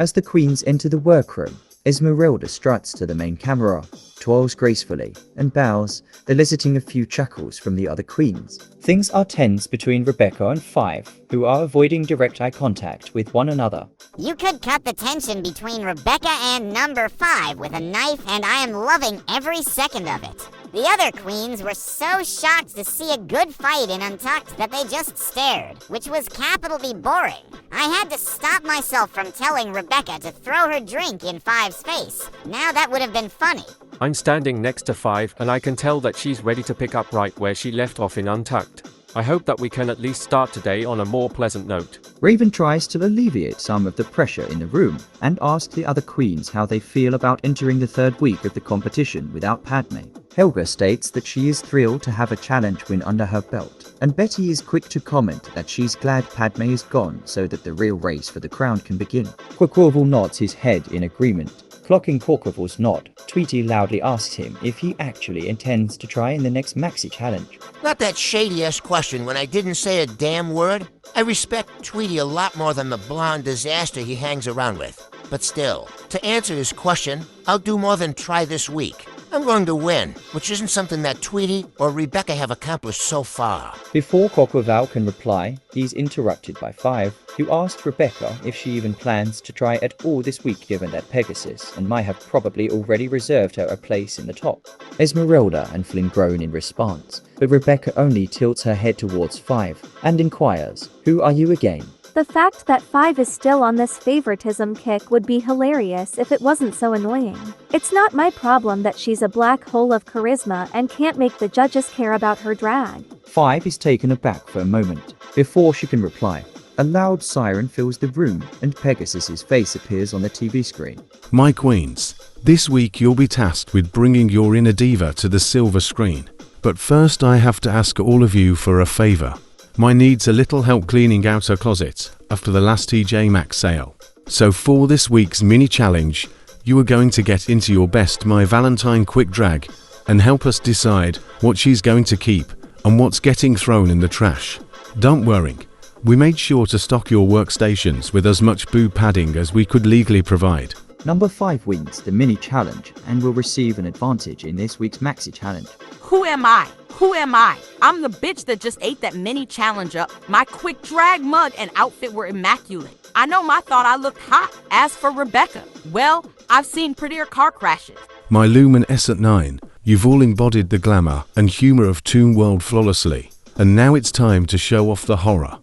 As the queens enter the workroom, Esmeralda struts to the main camera, twirls gracefully, and bows, eliciting a few chuckles from the other queens. Things are tense between Rebecca and Five, who are avoiding direct eye contact with one another. You could cut the tension between Rebecca and number 5 with a knife, and I am loving every second of it. The other queens were so shocked to see a good fight in Untucked that they just stared, which was capitally boring. I had to stop myself from telling Rebecca to throw her drink in Five's face. Now that would have been funny. I'm standing next to Five, and I can tell that she's ready to pick up right where she left off in Untucked. I hope that we can at least start today on a more pleasant note. Raven tries to alleviate some of the pressure in the room and asks the other queens how they feel about entering the third week of the competition without Padme. Helga states that she is thrilled to have a challenge win under her belt, and Betty is quick to comment that she's glad Padme is gone so that the real race for the crown can begin. Quaquaval nods his head in agreement. Clocking Quaquaval's nod, Tweety loudly asks him if he actually intends to try in the next Maxi challenge. Not that shady-ass question when I didn't say a damn word. I respect Tweety a lot more than the blonde disaster he hangs around with. But still, to answer his question, I'll do more than try this week. I'm going to win, which isn't something that Tweety or Rebecca have accomplished so far. Before Quaquaval can reply, he's interrupted by Five, who asked Rebecca if she even plans to try at all this week given that Pegasus and might have probably already reserved her a place in the top. Esmeralda and Flynn groan in response, but Rebecca only tilts her head towards Five and inquires, "Who are you again?" The fact that Five is still on this favoritism kick would be hilarious if it wasn't so annoying. It's not my problem that she's a black hole of charisma and can't make the judges care about her drag. Five is taken aback for a moment, before she can reply. A loud siren fills the room and Pegasus's face appears on the TV screen. My queens, this week you'll be tasked with bringing your inner diva to the silver screen. But first I have to ask all of you for a favor. My needs a little help cleaning out her closet after the last TJ Maxx sale. So for this week's mini challenge, you are going to get into your best My Valentine quick drag and help us decide what she's going to keep and what's getting thrown in the trash. Don't worry, we made sure to stock your workstations with as much boob padding as we could legally provide. Number 5 wins the mini challenge and will receive an advantage in this week's Maxi challenge. Who am I? Who am I? I'm the bitch that just ate that mini challenge up. My quick drag mug and outfit were immaculate. I know Ma thought I looked hot. As for Rebecca, well, I've seen prettier car crashes. My Lumen S9, you've all embodied the glamour and humor of Toon World flawlessly. And now it's time to show off the horror.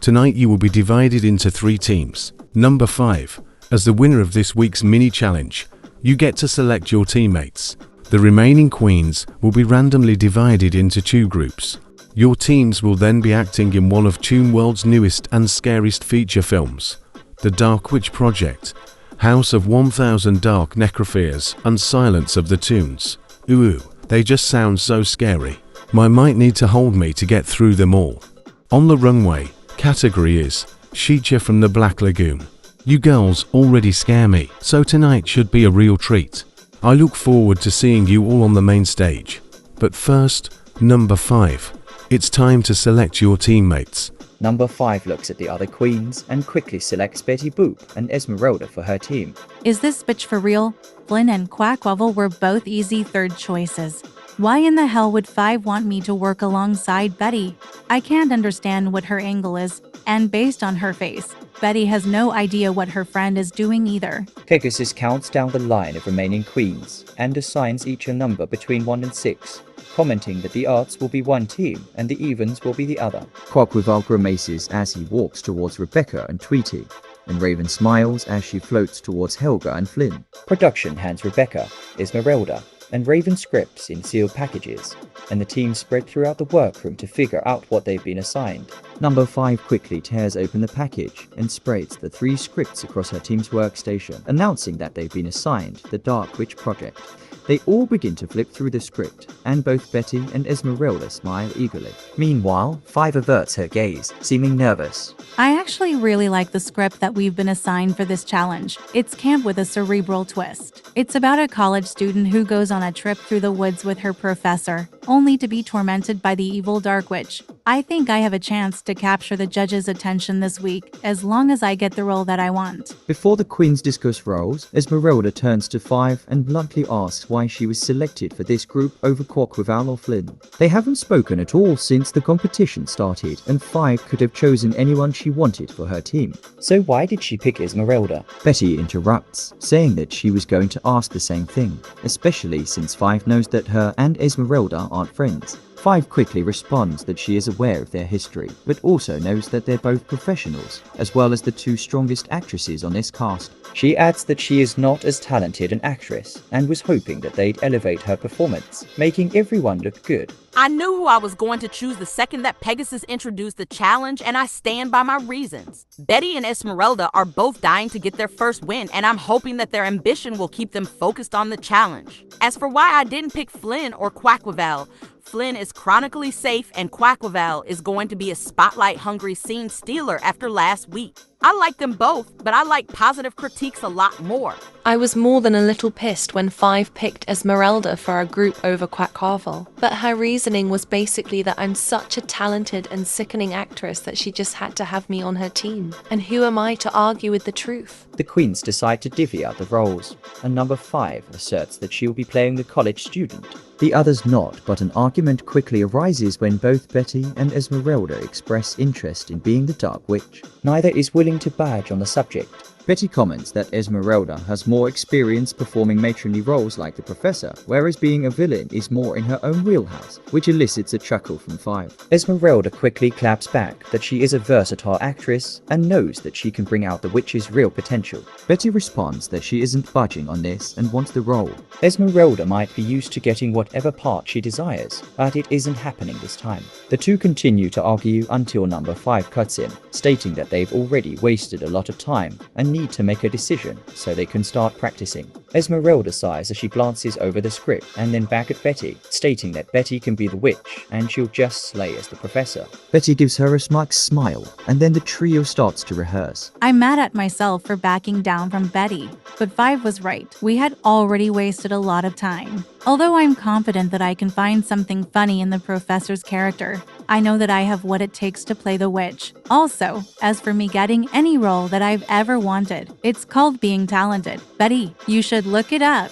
Tonight you will be divided into 3 teams. Number 5, as the winner of this week's mini challenge, you get to select your teammates. The remaining queens will be randomly divided into 2 groups. Your teams will then be acting in one of Toon World's newest and scariest feature films, The Dark Witch Project, House of 1000 Dark Necrophiles and Silence of the Toons. Ooh, they just sound so scary. My might need to hold me to get through them all. On the runway, category is Sheecha from the Black Lagoon. You girls already scare me, so tonight should be a real treat. I look forward to seeing you all on the main stage. But first, number 5. It's time to select your teammates. Number 5 looks at the other queens and quickly selects Betty Boop and Esmeralda for her team. Is this bitch for real? Flynn and Quackwavel were both easy third choices. Why in the hell would Five want me to work alongside Betty? I can't understand what her angle is, and based on her face, Betty has no idea what her friend is doing either. Pegasus counts down the line of remaining queens and assigns each a number between 1 and 6, commenting that the odds will be one team and the evens will be the other. Quaquaval grimaces as he walks towards Rebecca and Tweety, and Raven smiles as she floats towards Helga and Flynn. Production hands Rebecca, Esmeralda, and Raven scripts in sealed packages, and the team spread throughout the workroom to figure out what they've been assigned. Number 5 quickly tears open the package and spreads the 3 scripts across her team's workstation, announcing that they've been assigned the Dark Witch Project. They all begin to flip through the script, and both Betty and Esmeralda smile eagerly. Meanwhile, Five averts her gaze, seeming nervous. I actually really like the script that we've been assigned for this challenge. It's camp with a cerebral twist. It's about a college student who goes on a trip through the woods with her professor, only to be tormented by the evil Dark Witch. I think I have a chance to capture the judges' attention this week, as long as I get the role that I want. Before the queens discuss roles, Esmeralda turns to Five and bluntly asks why she was selected for this group over Quackwaval or Flynn. They haven't spoken at all since the competition started, and Five could have chosen anyone she wanted for her team. So why did she pick Esmeralda? Betty interrupts, saying that she was going to ask the same thing, especially since Five knows that her and Esmeralda aren't friends. Five quickly responds that she is aware of their history, but also knows that they're both professionals, as well as the two strongest actresses on this cast. She adds that she is not as talented an actress and was hoping that they'd elevate her performance, making everyone look good. I knew who I was going to choose the second that Pegasus introduced the challenge, and I stand by my reasons. Betty and Esmeralda are both dying to get their first win, and I'm hoping that their ambition will keep them focused on the challenge. As for why I didn't pick Flynn or Quackwaval, Flynn is chronically safe and Quackwaval is going to be a spotlight-hungry scene stealer after last week. I like them both, but I like positive critiques a lot more. I was more than a little pissed when Five picked Esmeralda for our group over Quackwaval, but her reasoning was basically that I'm such a talented and sickening actress that she just had to have me on her team. And who am I to argue with the truth? The queens decide to divvy out the roles, and number 5 asserts that she'll be playing the college student. The others not, but an argument quickly arises when both Betty and Esmeralda express interest in being the Dark Witch. Neither is willing to budge on the subject. Betty comments that Esmeralda has more experience performing matronly roles like the Professor, whereas being a villain is more in her own wheelhouse, which elicits a chuckle from Five. Esmeralda quickly claps back that she is a versatile actress and knows that she can bring out the witch's real potential. Betty responds that she isn't budging on this and wants the role. Esmeralda might be used to getting whatever part she desires, but it isn't happening this time. The two continue to argue until number 5 cuts in, stating that they've already wasted a lot of time and need to make a decision so they can start practicing. Esmeralda sighs as she glances over the script and then back at Betty, stating that Betty can be the witch and she'll just slay as the Professor. Betty gives her a smug smile, and then the trio starts to rehearse. I'm mad at myself for backing down from Betty, but Five was right. We had already wasted a lot of time. Although I'm confident that I can find something funny in the Professor's character, I know that I have what it takes to play the witch. Also, as for me getting any role that I've ever wanted, it's called being talented. Betty, you should look it up.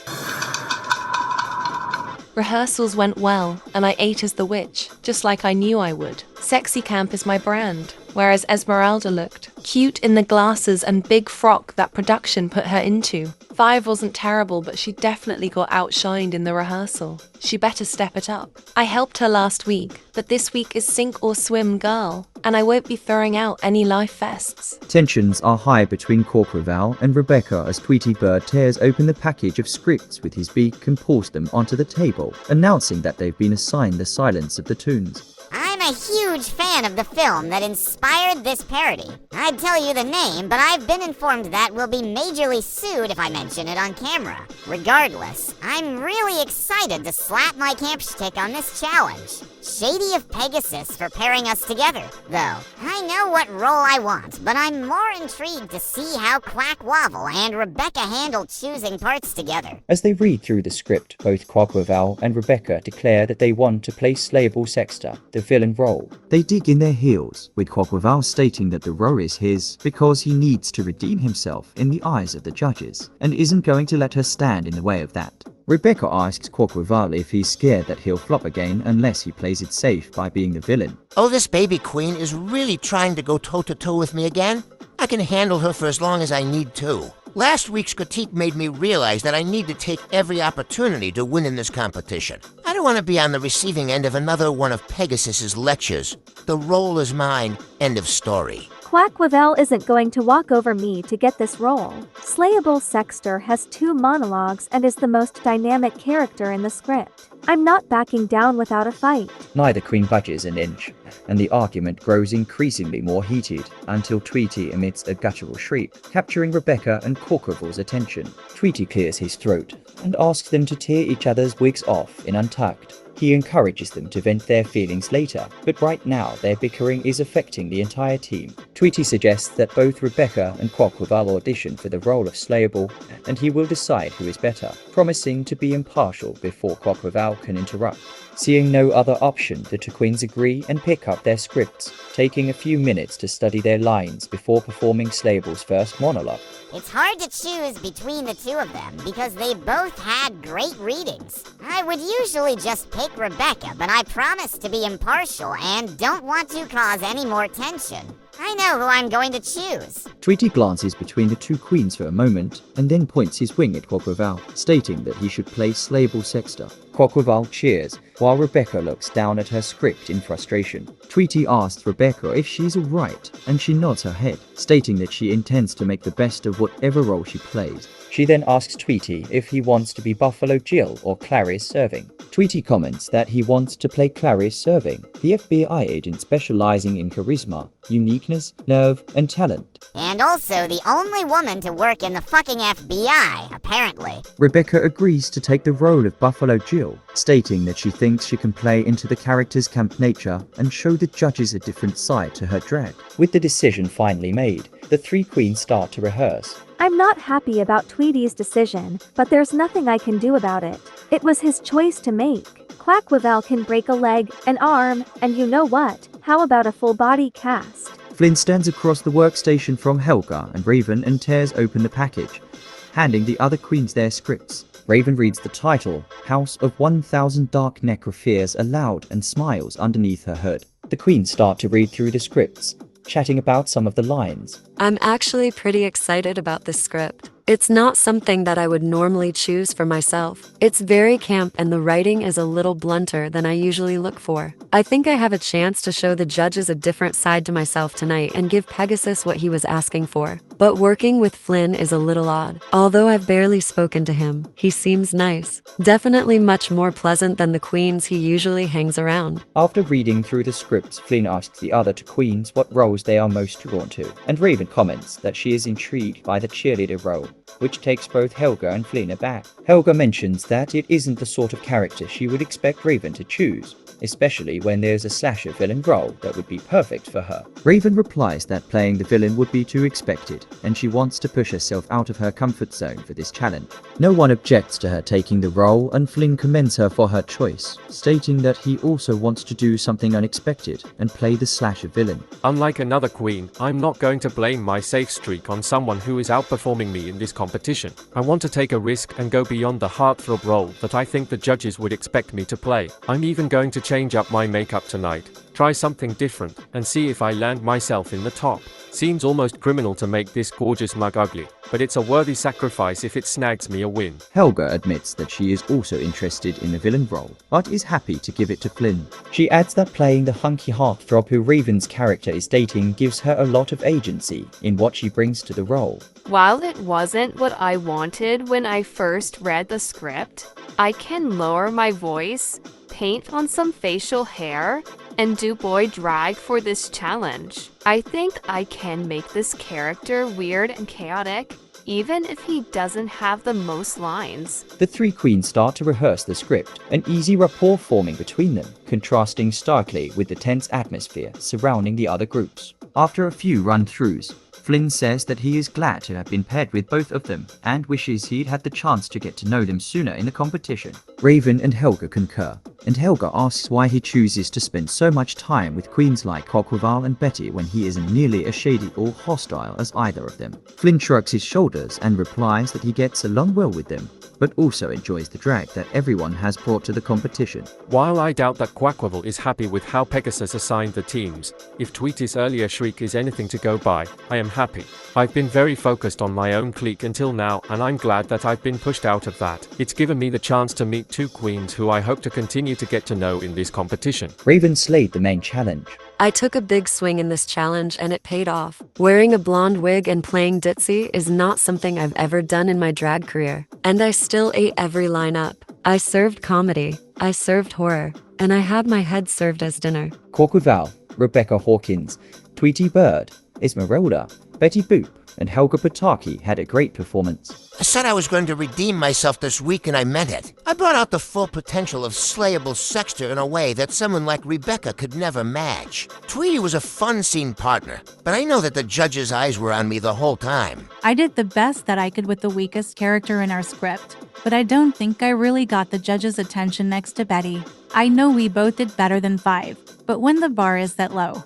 Rehearsals went well, and I ate as the witch, just like I knew I would. Sexy camp is my brand, whereas Esmeralda looked cute in the glasses and big frock that production put her into. Five wasn't terrible, but she definitely got outshined in the rehearsal. She better step it up. I helped her last week, but this week is sink or swim girl, and I won't be throwing out any life vests. Tensions are high between Quackwaval and Rebecca as Tweety Bird tears open the package of scripts with his beak and pours them onto the table, announcing that they've been assigned the silence of the Toons. I'm a huge fan of the film that inspired this parody. I'd tell you the name, but I've been informed that we'll be majorly sued if I mention it on camera. Regardless, I'm really excited to slap my camp shtick on this challenge. Shady of Pegasus for pairing us together, though. I know what role I want, but I'm more intrigued to see how Quackwaval and Rebecca handle choosing parts together. As they read through the script, both Quackwaval and Rebecca declare that they want to play Slayable Sexter, the villain role. They dig in their heels, with Quackwaval stating that the role is his because he needs to redeem himself in the eyes of the judges, and isn't going to let her stand in the way of that. Rebecca asks Quackwaval if he's scared that he'll flop again unless he plays it safe by being the villain. Oh, this baby queen is really trying to go toe-to-toe with me again? I can handle her for as long as I need to. Last week's critique made me realize that I need to take every opportunity to win in this competition. I don't want to be on the receiving end of another one of Pegasus's lectures. The role is mine. End of story. Quackwaval isn't going to walk over me to get this role. Slayable Sexter has 2 monologues and is the most dynamic character in the script. I'm not backing down without a fight. Neither queen budges an inch, and the argument grows increasingly more heated until Tweety emits a guttural shriek, capturing Rebecca and Quackwaval's attention. Tweety clears his throat and asks them to tear each other's wigs off in Untucked. He encourages them to vent their feelings later, but right now their bickering is affecting the entire team. Tweety suggests that both Rebecca and Quackwaval audition for the role of Slayable, and he will decide who is better, promising to be impartial before Quackwaval can interrupt. Seeing no other option, the two queens agree and pick up their scripts, taking a few minutes to study their lines before performing Slable's first monologue. It's hard to choose between the two of them because they both had great readings. I would usually just pick Rebecca, but I promise to be impartial and don't want to cause any more tension. I know who I'm going to choose. Tweety glances between the two queens for a moment and then points his wing at Quaquaval, stating that he should play Slable Sexter. Quaquaval cheers, while Rebecca looks down at her script in frustration. Tweety asks Rebecca if she's alright, and she nods her head, stating that she intends to make the best of whatever role she plays. She then asks Tweety if he wants to be Buffalo Jill or Clarice Serving. Tweety comments that he wants to play Clarice Serving, the FBI agent specializing in charisma, uniqueness, nerve, and talent. And also the only woman to work in the fucking FBI, apparently. Rebecca agrees to take the role of Buffalo Jill, stating that she thinks she can play into the character's camp nature and show the judges a different side to her drag. With the decision finally made, the three queens start to rehearse. I'm not happy about Tweety's decision, but there's nothing I can do about it. It was his choice to make. Quaquaval can break a leg, an arm, and you know what? How about a full body cast? Flynn stands across the workstation from Helga and Raven and tears open the package, handing the other queens their scripts. Raven reads the title, House of 1000 Dark Necropheres, aloud and smiles underneath her hood. The queens start to read through the scripts, chatting about some of the lines. I'm actually pretty excited about this script. It's not something that I would normally choose for myself. It's very camp and the writing is a little blunter than I usually look for. I think I have a chance to show the judges a different side to myself tonight and give Pegasus what he was asking for. But working with Flynn is a little odd. Although I've barely spoken to him, he seems nice. Definitely much more pleasant than the queens he usually hangs around. After reading through the scripts, Flynn asks the other two queens what roles they are most drawn to, and Raven comments that she is intrigued by the cheerleader role, which takes both Helga and Flynn aback. Helga mentions that it isn't the sort of character she would expect Raven to choose, especially when there's a slasher villain role that would be perfect for her. Raven replies that playing the villain would be too expected, and she wants to push herself out of her comfort zone for this challenge. No one objects to her taking the role, and Flynn commends her for her choice, stating that he also wants to do something unexpected and play the slasher villain. Unlike another queen, I'm not going to blame my safe streak on someone who is outperforming me in this competition. I want to take a risk and go beyond the heartthrob role that I think the judges would expect me to play. I'm even going to change up my makeup tonight, try something different, and see if I land myself in the top. Seems almost criminal to make this gorgeous mug ugly, but it's a worthy sacrifice if it snags me a win. Helga admits that she is also interested in the villain role, but is happy to give it to Flynn. She adds that playing the hunky heartthrob who Raven's character is dating gives her a lot of agency in what she brings to the role. While it wasn't what I wanted when I first read the script, I can lower my voice, paint on some facial hair, and do boy drag for this challenge. I think I can make this character weird and chaotic, even if he doesn't have the most lines. The three queens start to rehearse the script, an easy rapport forming between them, contrasting starkly with the tense atmosphere surrounding the other groups. After a few run-throughs, Flynn says that he is glad to have been paired with both of them and wishes he'd had the chance to get to know them sooner in the competition. Raven and Helga concur, and Helga asks why he chooses to spend so much time with queens like Quaquaval and Betty when he isn't nearly as shady or hostile as either of them. Flynn shrugs his shoulders and replies that he gets along well with them, but also enjoys the drag that everyone has brought to the competition. While I doubt that Quaquaval is happy with how Pegasus assigned the teams, if Tweety's earlier shriek is anything to go by, I am happy. I've been very focused on my own clique until now, and I'm glad that I've been pushed out of that. It's given me the chance to meet two queens who I hope to continue to get to know in this competition. Raven slayed the main challenge. I took a big swing in this challenge and it paid off. Wearing a blonde wig and playing ditzy is not something I've ever done in my drag career. And I still ate every line up. I served comedy, I served horror, and I had my head served as dinner. Quaquaval, Rebecca Hawkins, Tweety Bird, Esmeralda, Betty Boop, and Helga Pataki had a great performance. I said I was going to redeem myself this week, and I meant it. I brought out the full potential of slayable Sexter in a way that someone like Rebecca could never match. Tweety was a fun scene partner, but I know that the judges' eyes were on me the whole time. I did the best that I could with the weakest character in our script, but I don't think I really got the judges' attention next to Betty. I know we both did better than 5, but when the bar is that low.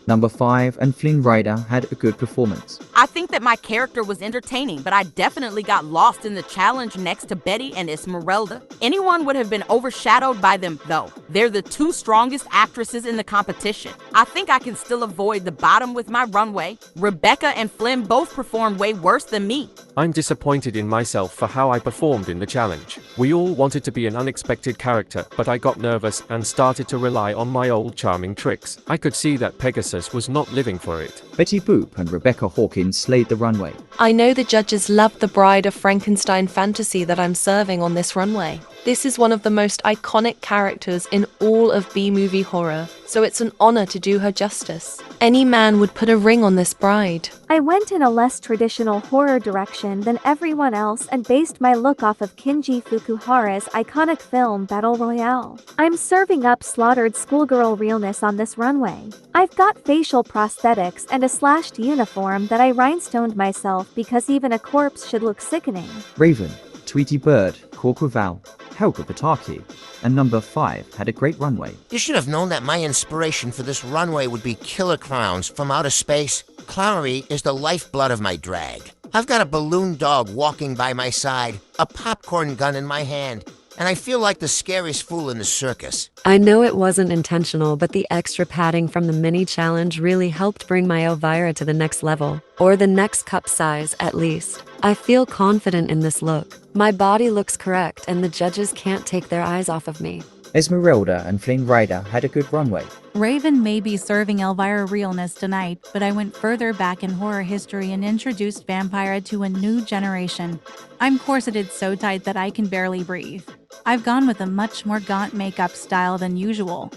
Number 5 and Flynn Rider had a good performance. I think that my character was entertaining, but I definitely got lost in the challenge next to Betty and Esmeralda. Anyone would have been overshadowed by them, though. They're the 2 strongest actresses in the competition. I think I can still avoid the bottom with my runway. Rebecca and Flynn both performed way worse than me. I'm disappointed in myself for how I performed in the challenge. We all wanted to be an unexpected character, but I got nervous and started to rely on my old charming tricks. I could see that Pegasus was not living for it. Betty Boop and Rebecca Hawkins slayed the runway. I know the judges love the Bride of Frankenstein fantasy that I'm serving on this runway. This is one of the most iconic characters in all of B-movie horror, so it's an honor to do her justice. Any man would put a ring on this bride. I went in a less traditional horror direction than everyone else and based my look off of Kinji Fukuhara's iconic film Battle Royale. I'm serving up slaughtered schoolgirl realness on this runway. I've got facial prosthetics and a slashed uniform that I rhinestoned myself because even a corpse should look sickening. Raven, Tweety Bird, Corcoval, Helga Pataki, and number 5 had a great runway. You should have known that my inspiration for this runway would be killer clowns from outer space. Clownery is the lifeblood of my drag. I've got a balloon dog walking by my side, a popcorn gun in my hand, and I feel like the scariest fool in the circus. I know it wasn't intentional, but the extra padding from the mini challenge really helped bring my Elvira to the next level. Or the next cup size, at least. I feel confident in this look. My body looks correct, and the judges can't take their eyes off of me. Esmeralda and Flynn Rider had a good runway. Raven may be serving Elvira realness tonight, but I went further back in horror history and introduced Vampira to a new generation. I'm corseted so tight that I can barely breathe. I've gone with a much more gaunt makeup style than usual.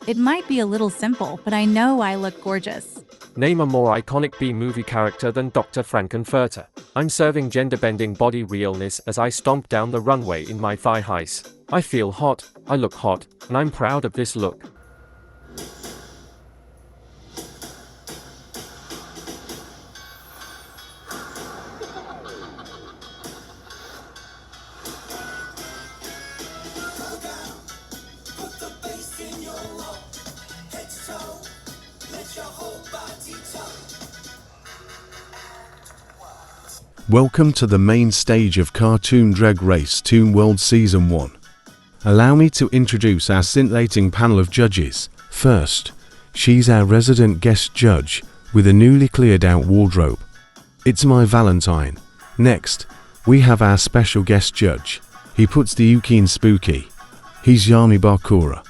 It might be a little simple, but I know I look gorgeous. Name a more iconic B-movie character than Dr. Frankenfurter. I'm serving gender-bending body realness as I stomp down the runway in my thigh highs. I feel hot, I look hot, and I'm proud of this look. Welcome to the main stage of Cartoon Drag Race Toon World Season 1. Allow me to introduce our scintillating panel of judges. First, she's our resident guest judge with a newly cleared out wardrobe. It's my Valentine. Next, we have our special guest judge. He puts the Yuki in spooky. He's Yami Bakura.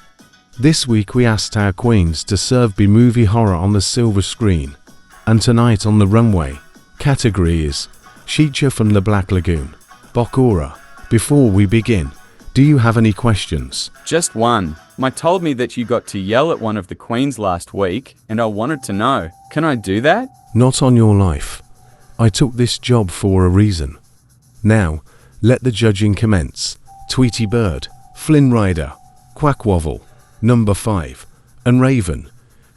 This week we asked our queens to serve B-movie horror on the silver screen. And tonight on the runway, category is Shicha from the Black Lagoon. Bakura, before we begin, do you have any questions? Just one. Mike told me that you got to yell at one of the queens last week, and I wanted to know, can I do that? Not on your life. I took this job for a reason. Now, let the judging commence. Tweety Bird, Flynn Rider, Quackwaddle, number 5, and Raven.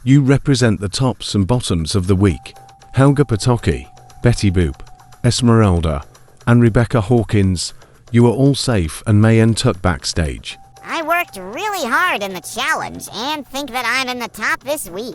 You represent the tops and bottoms of the week. Helga Pataki, Betty Boop, Esmeralda, and Rebecca Hawkins, you are all safe and may enter backstage. I worked really hard in the challenge and think that I'm in the top this week.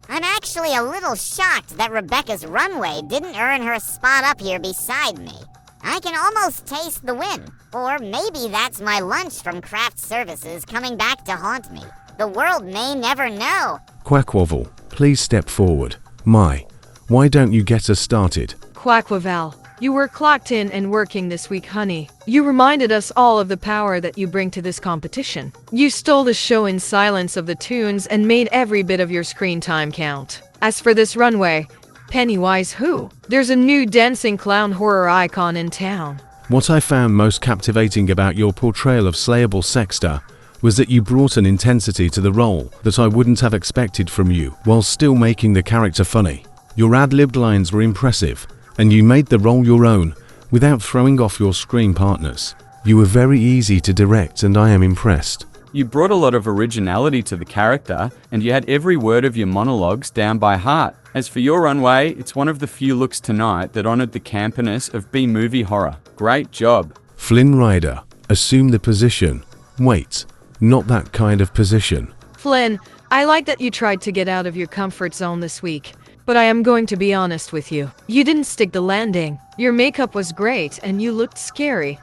I'm actually a little shocked that Rebecca's runway didn't earn her a spot up here beside me. I can almost taste the win. Or maybe that's my lunch from craft services coming back to haunt me. The world may never know. Quackwaddle, please step forward. Why don't you get us started? Quackwaval, you were clocked in and working this week, honey. You reminded us all of the power that you bring to this competition. You stole the show in silence of the Toons and made every bit of your screen time count. As for this runway, Pennywise who? There's a new dancing clown horror icon in town. What I found most captivating about your portrayal of slayable Sexter was that you brought an intensity to the role that I wouldn't have expected from you, while still making the character funny. Your ad-libbed lines were impressive, and you made the role your own without throwing off your screen partners. You were very easy to direct, and I am impressed. You brought a lot of originality to the character, and you had every word of your monologues down by heart. As for your runway, it's one of the few looks tonight that honored the campiness of B-movie horror. Great job. Flynn Rider, assume the position. Wait, not that kind of position. Flynn, I like that you tried to get out of your comfort zone this week, but I am going to be honest with you. You didn't stick the landing. Your makeup was great and you looked scary,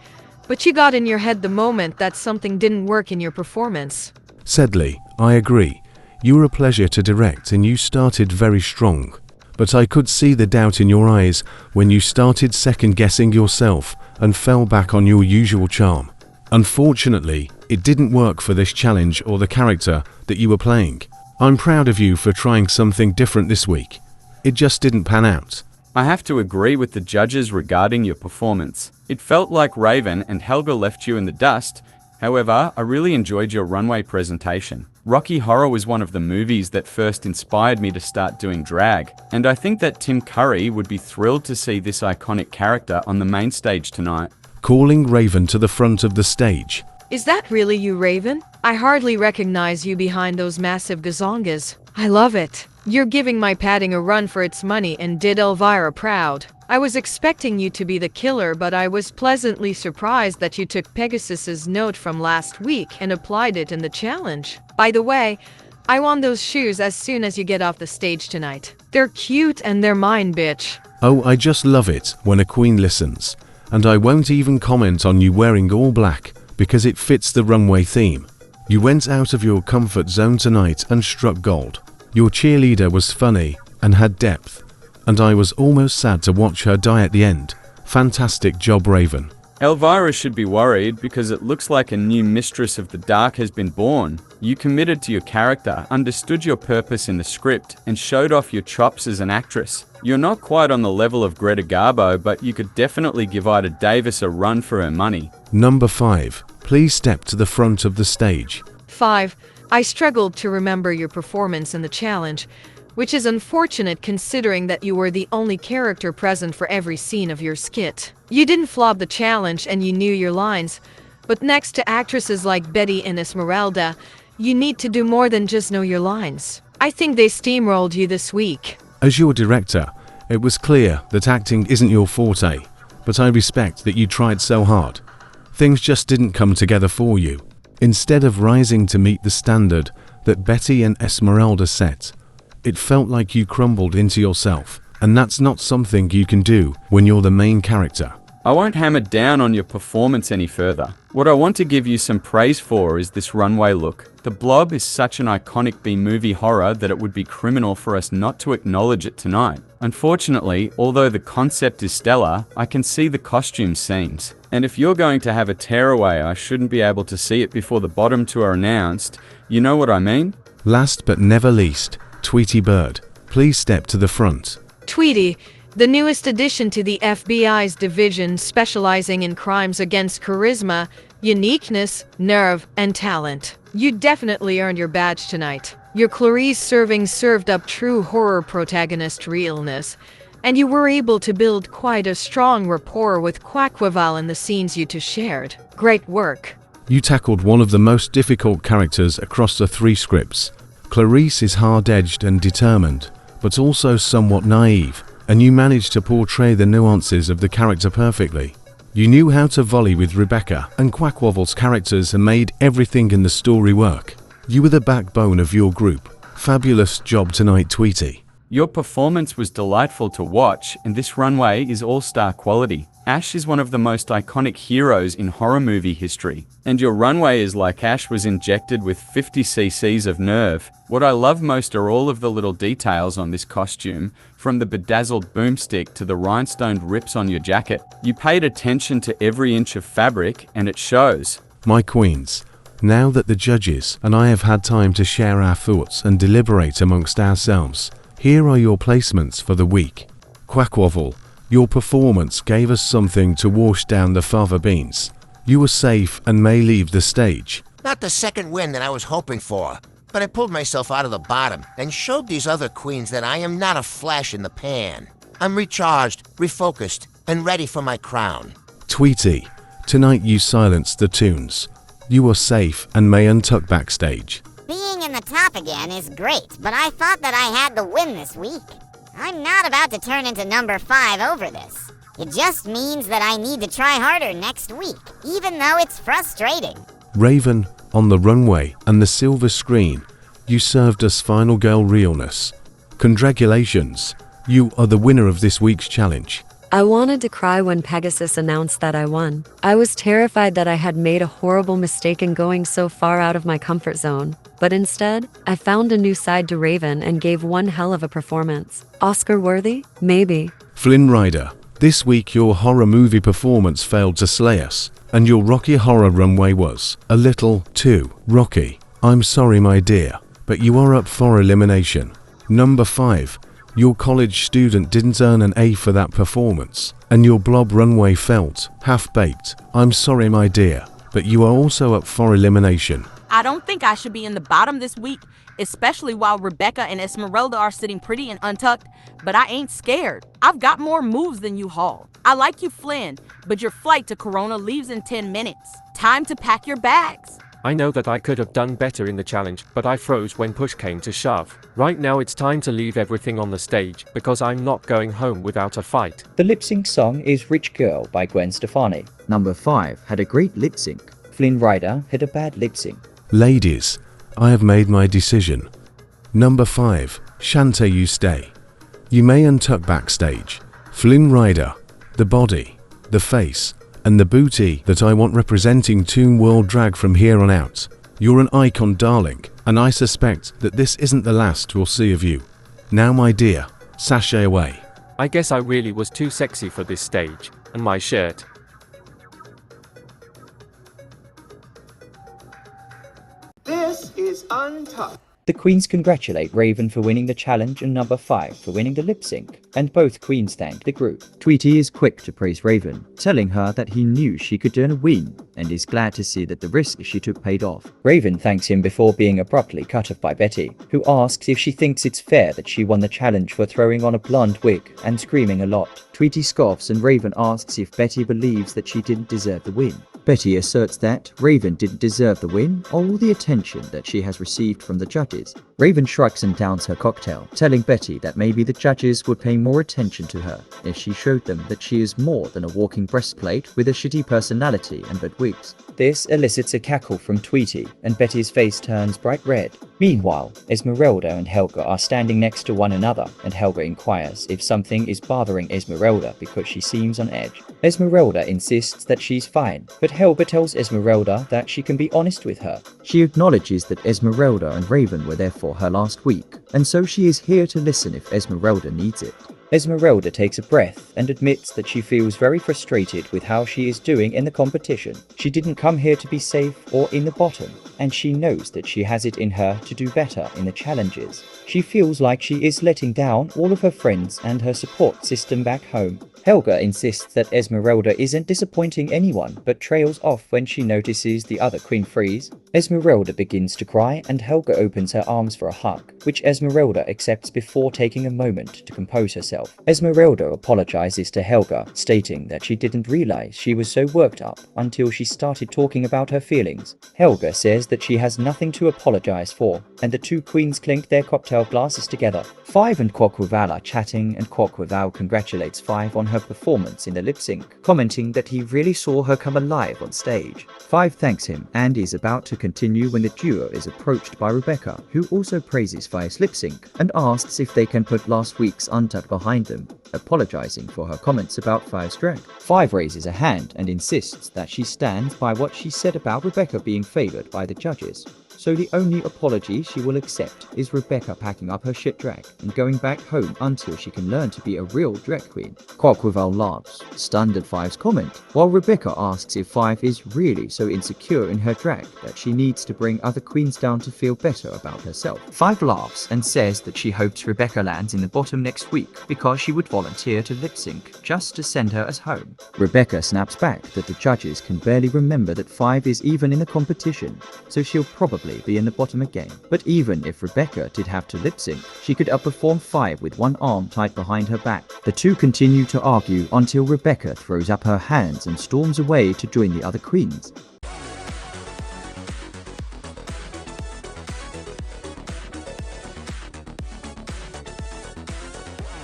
but you got in your head the moment that something didn't work in your performance. Sedley, I agree. You were a pleasure to direct and you started very strong. But I could see the doubt in your eyes when you started second-guessing yourself and fell back on your usual charm. Unfortunately, it didn't work for this challenge or the character that you were playing. I'm proud of you for trying something different this week. It just didn't pan out. I have to agree with the judges regarding your performance. It felt like Raven and Helga left you in the dust. However, I really enjoyed your runway presentation. Rocky Horror was one of the movies that first inspired me to start doing drag, and I think that Tim Curry would be thrilled to see this iconic character on the main stage tonight. Calling Raven to the front of the stage. Is that really you, Raven? I hardly recognize you behind those massive gazongas. I love it. You're giving my padding a run for its money and did Elvira proud. I was expecting you to be the killer, but I was pleasantly surprised that you took Pegasus's note from last week and applied it in the challenge. By the way, I want those shoes as soon as you get off the stage tonight. They're cute and they're mine, bitch. Oh, I just love it when a queen listens. And I won't even comment on you wearing all black, because it fits the runway theme. You went out of your comfort zone tonight and struck gold. Your cheerleader was funny and had depth, and I was almost sad to watch her die at the end. Fantastic job, Raven. Elvira should be worried because it looks like a new mistress of the dark has been born. You committed to your character, understood your purpose in the script, and showed off your chops as an actress. You're not quite on the level of Greta Garbo, but you could definitely give Ida Davis a run for her money. Number 5. Please step to the front of the stage. 5. I struggled to remember your performance in the challenge, which is unfortunate considering that you were the only character present for every scene of your skit. You didn't flop the challenge and you knew your lines, but next to actresses like Betty and Esmeralda, you need to do more than just know your lines. I think they steamrolled you this week. As your director, it was clear that acting isn't your forte, but I respect that you tried so hard. Things just didn't come together for you. Instead of rising to meet the standard that Betty and Esmeralda set, it felt like you crumbled into yourself, and that's not something you can do when you're the main character. I won't hammer down on your performance any further. What I want to give you some praise for is this runway look. The Blob is such an iconic B-movie horror that it would be criminal for us not to acknowledge it tonight. Unfortunately, although the concept is stellar, I can see the costume seams. And if you're going to have a tearaway, I shouldn't be able to see it before the bottom two are announced. You know what I mean? Last but never least, Tweety Bird, please step to the front. Tweety, the newest addition to the FBI's division specializing in crimes against charisma, uniqueness, nerve, and talent. You definitely earned your badge tonight. Your Clarice serving served up true horror protagonist realness, and you were able to build quite a strong rapport with Quackwaval in the scenes you two shared. Great work. You tackled one of the most difficult characters across the 3 scripts. Clarice is hard-edged and determined, but also somewhat naive, and you managed to portray the nuances of the character perfectly. You knew how to volley with Rebecca and Quackwavel's characters and made everything in the story work. You were the backbone of your group. Fabulous job tonight, Tweety. Your performance was delightful to watch, and this runway is all-star quality. Ash is one of the most iconic heroes in horror movie history, and your runway is like Ash was injected with 50 cc's of nerve. What I love most are all of the little details on this costume, from the bedazzled boomstick to the rhinestoned rips on your jacket. You paid attention to every inch of fabric, and it shows. My queens, now that the judges and I have had time to share our thoughts and deliberate amongst ourselves, here are your placements for the week. Quackwavel, your performance gave us something to wash down the fava beans. You were safe and may leave the stage. Not the second win that I was hoping for. but I pulled myself out of the bottom and showed these other queens that I am not a flash in the pan. I'm recharged, refocused, and ready for my crown. Tweety, tonight you silenced the Toons. You are safe and may untuck backstage. Being in the top again is great, but I thought that I had the win this week. I'm not about to turn into number 5 over this. It just means that I need to try harder next week, even though it's frustrating. Raven, on the runway and the silver screen, you served us final girl realness. Congratulations, you are the winner of this week's challenge. I wanted to cry when Pegasus announced that I won. I was terrified that I had made a horrible mistake in going so far out of my comfort zone. But instead, I found a new side to Raven and gave one hell of a performance. Oscar worthy? Maybe. Flynn Rider, this week your horror movie performance failed to slay us, and your Rocky Horror runway was a little too rocky. I'm sorry, my dear, but you are up for elimination. Number 5. Your college student didn't earn an A for that performance, and your blob runway felt half-baked. I'm sorry, my dear, but you are also up for elimination. I don't think I should be in the bottom this week, especially while Rebecca and Esmeralda are sitting pretty and untucked, but I ain't scared. I've got more moves than you haul. I like you, Flynn, but your flight to Corona leaves in 10 minutes. Time to pack your bags. I know that I could have done better in the challenge, but I froze when push came to shove. Right now it's time to leave everything on the stage, because I'm not going home without a fight. The lip sync song is Rich Girl by Gwen Stefani. Number 5 had a great lip sync. Flynn Rider had a bad lip sync. Ladies, I have made my decision. Number 5, Shante you stay. You may untuck backstage. Flynn Rider, the body, the face, and the booty that I want representing Toon World Drag from here on out. You're an icon, darling, and I suspect that this isn't the last we'll see of you. Now, my dear, sashay away. I guess I really was too sexy for this stage. And my shirt. This is Untucked. The queens congratulate Raven for winning the challenge and number 5 for winning the lip sync, and both queens thank the group. Tweety is quick to praise Raven, telling her that he knew she could earn a win and is glad to see that the risk she took paid off. Raven thanks him before being abruptly cut off by Betty, who asks if she thinks it's fair that she won the challenge for throwing on a blonde wig and screaming a lot. Tweety scoffs and Raven asks if Betty believes that she didn't deserve the win. Betty asserts that Raven didn't deserve the win or all the attention that she has received from the judges. Raven shrugs and downs her cocktail, telling Betty that maybe the judges would pay more attention to her if she showed them that she is more than a walking breastplate with a shitty personality and bad wigs. This elicits a cackle from Tweety, and Betty's face turns bright red. Meanwhile, Esmeralda and Helga are standing next to one another, and Helga inquires if something is bothering Esmeralda because she seems on edge. Esmeralda insists that she's fine, but Helga tells Esmeralda that she can be honest with her. She acknowledges that Esmeralda and Raven were there for her last week, and so she is here to listen if Esmeralda needs it. Esmeralda takes a breath and admits that she feels very frustrated with how she is doing in the competition. She didn't come here to be safe or in the bottom, and she knows that she has it in her to do better in the challenges. She feels like she is letting down all of her friends and her support system back home. Helga insists that Esmeralda isn't disappointing anyone, but trails off when she notices the other queen freeze. Esmeralda begins to cry, and Helga opens her arms for a hug, which Esmeralda accepts before taking a moment to compose herself. Esmeralda apologizes to Helga, stating that she didn't realize she was so worked up until she started talking about her feelings. Helga says that she has nothing to apologize for, and the two queens clink their cocktail glasses together. Five and Quackwaval are chatting, and Quackwaval congratulates Five on her performance in the lip sync, commenting that he really saw her come alive on stage. Five thanks him and is about to continue when the duo is approached by Rebecca, who also praises Five's lip sync and asks if they can put last week's untuck behind them, apologizing for her comments about Five's drag. Five raises a hand and insists that she stands by what she said about Rebecca being favored by the judges. So the only apology she will accept is Rebecca packing up her shit drag and going back home until she can learn to be a real drag queen. Quackwaval laughs, stunned at Five's comment, while Rebecca asks if Five is really so insecure in her drag that she needs to bring other queens down to feel better about herself. Five laughs and says that she hopes Rebecca lands in the bottom next week because she would volunteer to lip sync just to send her as home. Rebecca snaps back that the judges can barely remember that Five is even in the competition, so she'll probably certainly be in the bottom again. But even if Rebecca did have to lip sync, she could outperform 5 with one arm tied behind her back. The two continue to argue until Rebecca throws up her hands and storms away to join the other queens.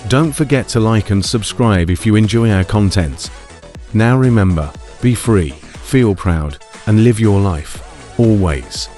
Don't forget to like and subscribe if you enjoy our content. Now remember, be free, feel proud, and live your life, always.